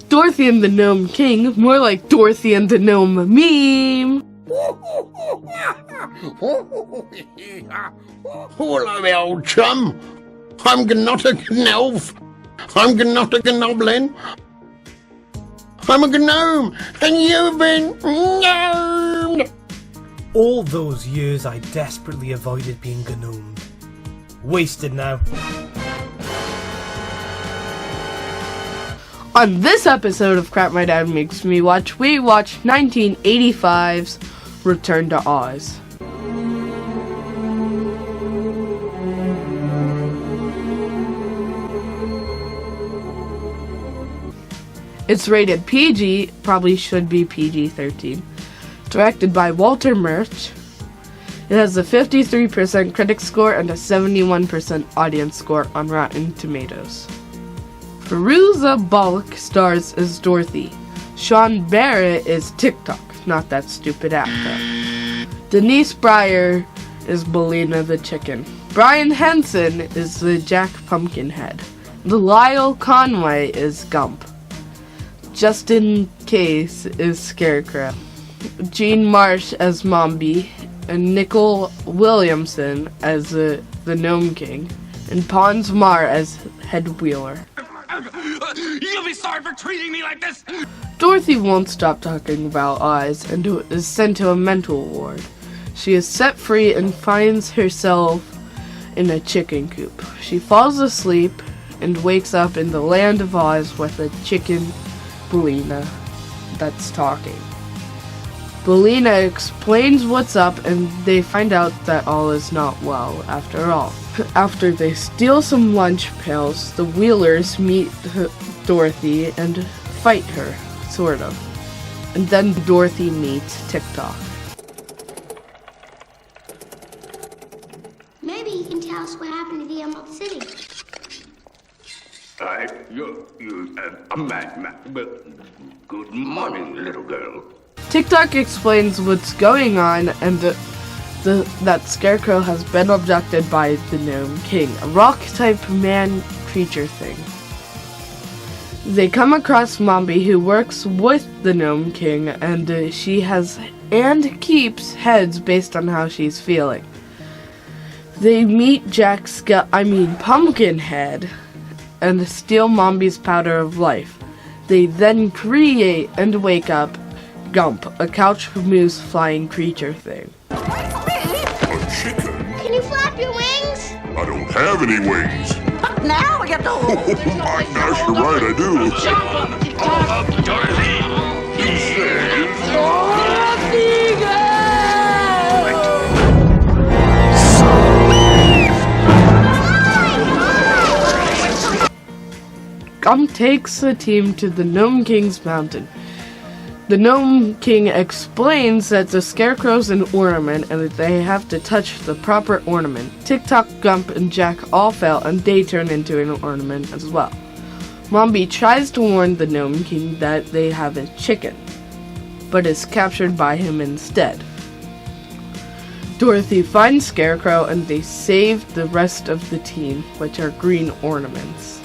Dorothy and the Gnome King, more like Dorothy and the Gnome meme. Hello, me old chum. I'm not a gnolf. I'm not a gnoblin. I'm a gnome, and you've been gnomed. All those years I desperately avoided being gnomed. Wasted now. On this episode of Crap My Dad Makes Me Watch, we watch 1985's Return to Oz. It's rated PG, probably should be PG-13. Directed by Walter Murch. It has a 53% critic score and a 71% audience score on Rotten Tomatoes. Firuza Balk stars as Dorothy. Sean Barrett is TikTok, not that stupid actor. Denise Breyer is Bellina the chicken. Brian Henson is the Jack Pumpkinhead. Lyle Conway is Gump. Justin Case is Scarecrow. Jean Marsh as Mombi, and Nicole Williamson as the Gnome King, and Pons Mar as Head Wheeler. You'll be sorry for treating me like this! Dorothy won't stop talking about Oz and is sent to a mental ward. She is set free and finds herself in a chicken coop. She falls asleep and wakes up in the land of Oz with a chicken, Bellina, that's talking. Bellina explains what's up, and they find out that all is not well after all. After they steal some lunch pails, the Wheelers meet Dorothy and fight her, sort of. And then Dorothy meets TikTok. Maybe you can tell us what happened to the Emerald City. Good morning, little girl. TikTok explains what's going on and that Scarecrow has been abducted by the Gnome King, a rock-type man-creature thing. They come across Mombi, who works with the Gnome King, and she has and keeps heads based on how she's feeling. They meet Pumpkinhead, and steal Mombi's powder of life. They then create and wake up Gump, a couch moose flying creature thing. A chicken? Can you flap your wings? I don't have any wings. Now we get to... Gosh, you're right, I do. Dorothy! He says... Gump takes the team to the Gnome King's mountain. The Gnome King explains that the Scarecrow's an ornament and that they have to touch the proper ornament. TikTok, Gump, and Jack all fail, and they turn into an ornament as well. Mombi tries to warn the Gnome King that they have a chicken, but is captured by him instead. Dorothy finds Scarecrow, and they save the rest of the team, which are green ornaments.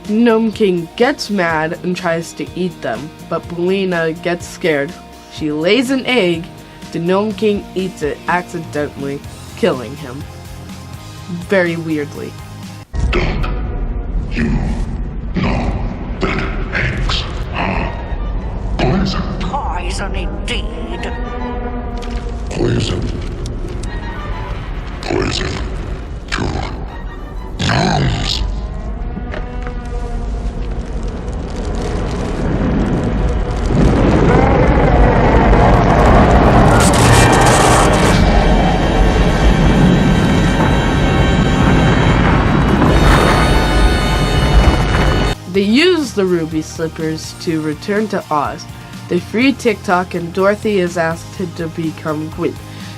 Gnome King gets mad and tries to eat them, but Bellina gets scared. She lays an egg. The Gnome King eats it accidentally, killing him. Very weirdly. Don't you know that eggs are poison? Poison indeed. Poison. Poison to gnomes. They use the ruby slippers to return to Oz. They free TikTok, and Dorothy is asked to become queen.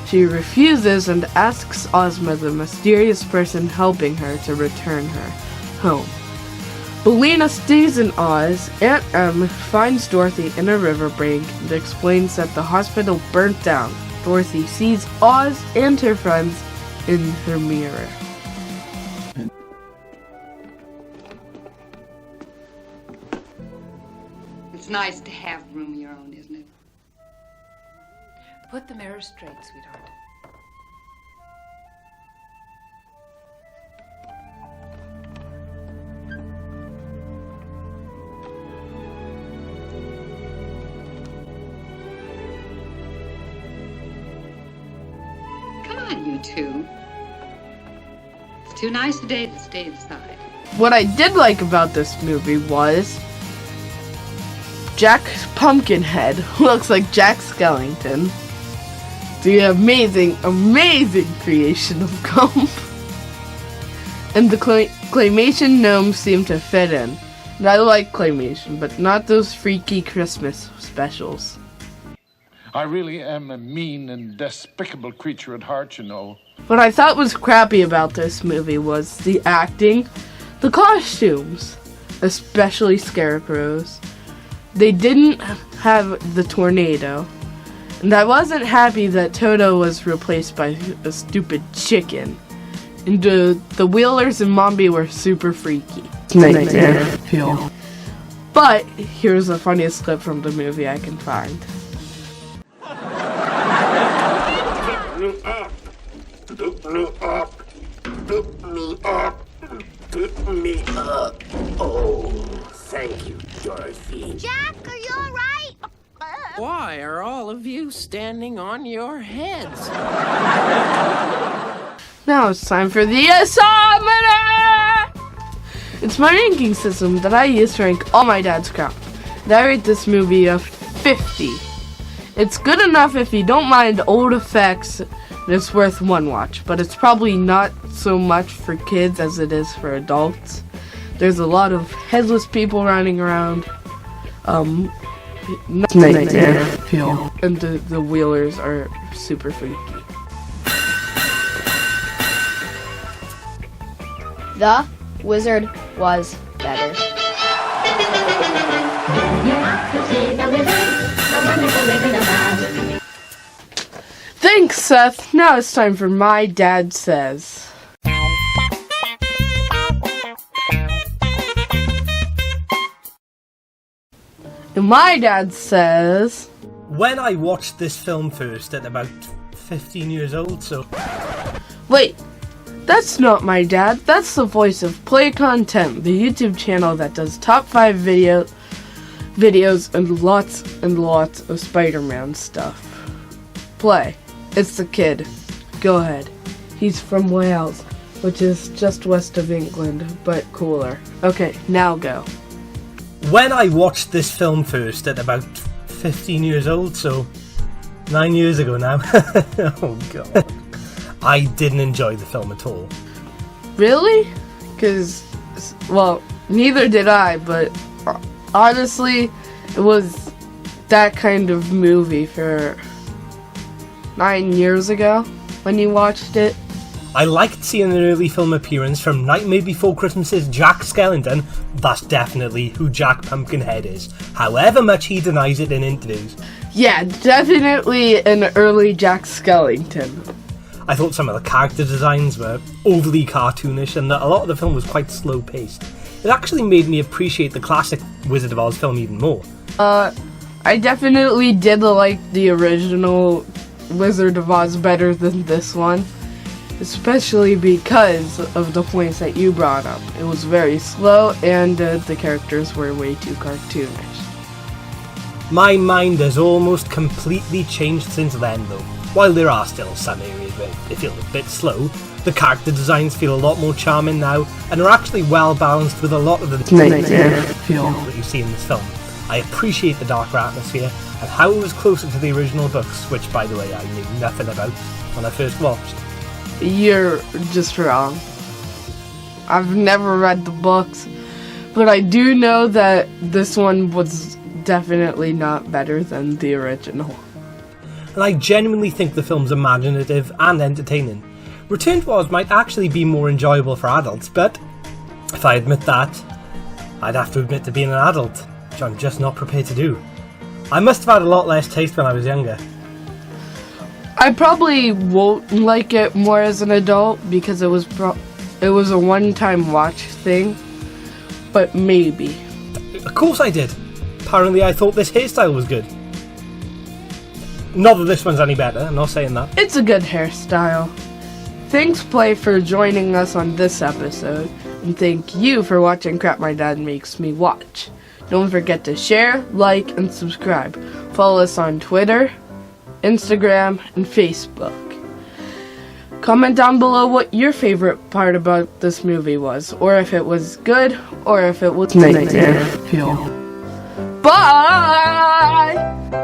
She refuses and asks Ozma, the mysterious person helping her, to return her home. Bellina stays in Oz. Aunt Em finds Dorothy in a riverbank and explains that the hospital burnt down. Dorothy sees Oz and her friends in her mirror. It's nice to have a room of your own, isn't it? Put the mirror straight, sweetheart. Come on, you two. It's too nice a day to stay inside. What I did like about this movie was Jack Pumpkinhead looks like Jack Skellington. The amazing creation of Gump. And the claymation gnomes seem to fit in. And I like claymation, but not those freaky Christmas specials. I really am a mean and despicable creature at heart, you know. What I thought was crappy about this movie was the acting, the costumes, especially Scarecrow's. They didn't have the tornado, and I wasn't happy that Toto was replaced by a stupid chicken. And the Wheelers and Mombi were super freaky. Nightmare. But here's the funniest clip from the movie I can find. Look me up. Look me up. Look me up. Oh, thank you, Dorothy. Jack, are you all right? Why are all of you standing on your heads? Now it's time for the assignment! It's my ranking system that I use to rank all my dad's crap. And I rate this movie a 50. It's good enough if you don't mind old effects, and it's worth one watch. But it's probably not so much for kids as it is for adults. There's a lot of headless people running around. Nightmare. And the Wheelers are super freaky. The Wizard was better. Thanks, Seth. Now it's time for My Dad Says. And my dad says... When I watched this film first at about 15 years old, so... Wait, that's not my dad. That's the voice of PlayCONtent, the YouTube channel that does top 5 videos and lots of Spider-Man stuff. Play. It's the kid. Go ahead. He's from Wales, which is just west of England, but cooler. Okay, now go. When I watched this film first at about 15 years old, so 9 years ago now, oh god, I didn't enjoy the film at all. Really? Because, well, neither did I, but honestly, it was that kind of movie for 9 years ago when you watched it. I liked seeing an early film appearance from Nightmare Before Christmas's Jack Skellington. That's definitely who Jack Pumpkinhead is, however much he denies it in interviews. Yeah, definitely an early Jack Skellington. I thought some of the character designs were overly cartoonish and that a lot of the film was quite slow paced. It actually made me appreciate the classic Wizard of Oz film even more. I definitely did like the original Wizard of Oz better than this one. Especially because of the points that you brought up. It was very slow and the characters were way too cartoonish. My mind has almost completely changed since then though. While there are still some areas where they feel a bit slow, the character designs feel a lot more charming now and are actually well balanced with a lot of the that you see in this film. I appreciate the darker atmosphere and how it was closer to the original books, which by the way I knew nothing about when I first watched. You're just wrong. I've never read the books, but I do know that this one was definitely not better than the original. And I genuinely think the film's imaginative and entertaining. Return to Oz might actually be more enjoyable for adults, but if I admit that, I'd have to admit to being an adult, which I'm just not prepared to do. I must have had a lot less taste when I was younger. I probably won't like it more as an adult because it was a one-time watch thing, but maybe. Of course I did. apparently I thought this hairstyle was good. Not that this one's any better, I'm not saying that. It's a good hairstyle. Thanks, Play, for joining us on this episode, and thank you for watching Crap My Dad Makes Me Watch. Don't forget to share, like, and subscribe. Follow us on Twitter, Instagram, and Facebook. Comment down below what your favorite part about this movie was, or if it was good, or if it was nightmare fuel. Bye!